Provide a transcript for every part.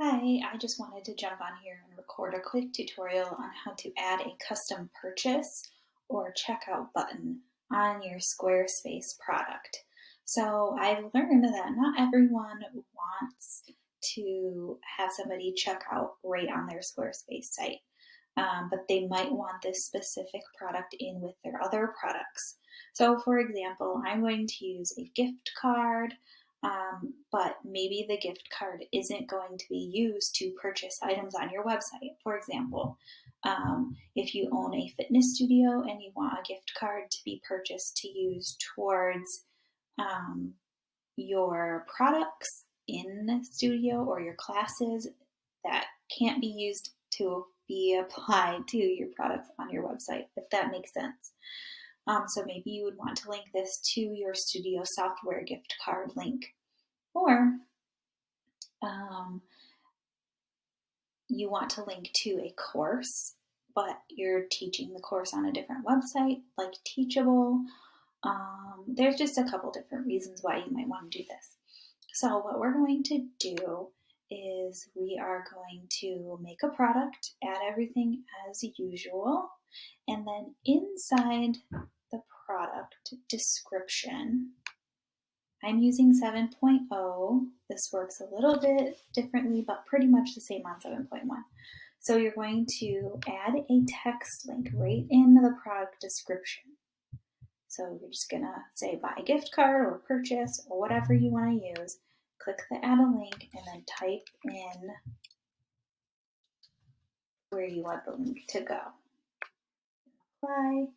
Hi, I just wanted to jump on here and record a quick tutorial on how to add a custom purchase or checkout button on your Squarespace product. So I learned that not everyone wants to have somebody check out right on their Squarespace site, but they might want this specific product in with their other products. So, for example, I'm going to use a gift card, but maybe the gift card isn't going to be used to purchase items on your website. For example, if you own a fitness studio and you want a gift card to be purchased to use towards um, your products in the studio or your classes that can't be used to be applied to your products on your website, if that makes sense. So maybe you would want to link this to your studio software gift card link. Or um, you want to link to a course, but you're teaching the course on a different website, like Teachable. There's just a couple different reasons why you might want to do this. So what we're going to do is we are going to make a product, add everything as usual, and then inside the product description, I'm using 7.0. This works a little bit differently, but pretty much the same on 7.1. So you're going to add a text link right in the product description. So you're just going to say buy gift card or purchase or whatever you want to use. Click the add a link and then type in where you want the link to go. Apply.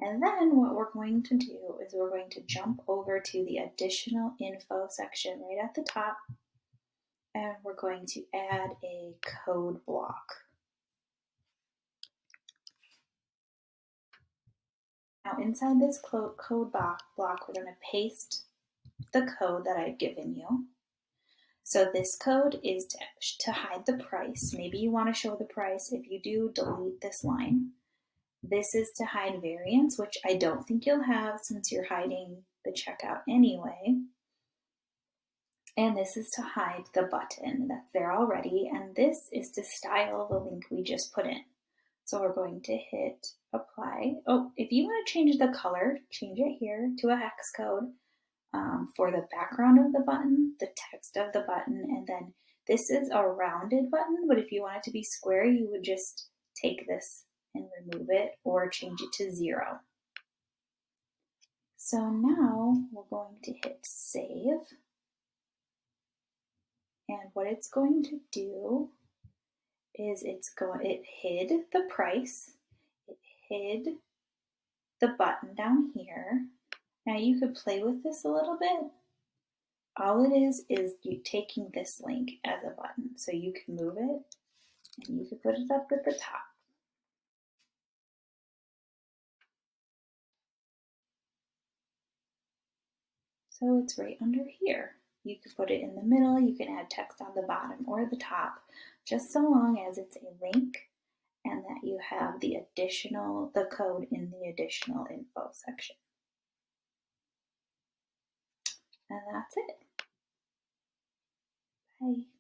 And then what we're going to do is we're going to jump over to the additional info section right at the top, and we're going to add a code block. Now inside this code block, we're going to paste the code that I've given you. So this code is to hide the price. Maybe you want to show the price. If you do, delete this line. This is to hide variance, which I don't think you'll have since you're hiding the checkout anyway. And this is to hide the button that's there already. And this is to style the link we just put in. So we're going to hit apply. Oh, if you want to change the color, change it here to a hex code for the background of the button, the text of the button, and then this is a rounded button, but if you want it to be square, you would just take this and remove it or change it to 0. So now we're going to hit save. And what it's going to do is it hid the price, it hid the button down here. Now you could play with this a little bit. All it is you taking this link as a button. So you can move it and you can put it up at the top. So it's right under here. You could put it in the middle, you can add text on the bottom or the top, just so long as it's a link and that you have the code in the additional info section. And that's it. Bye.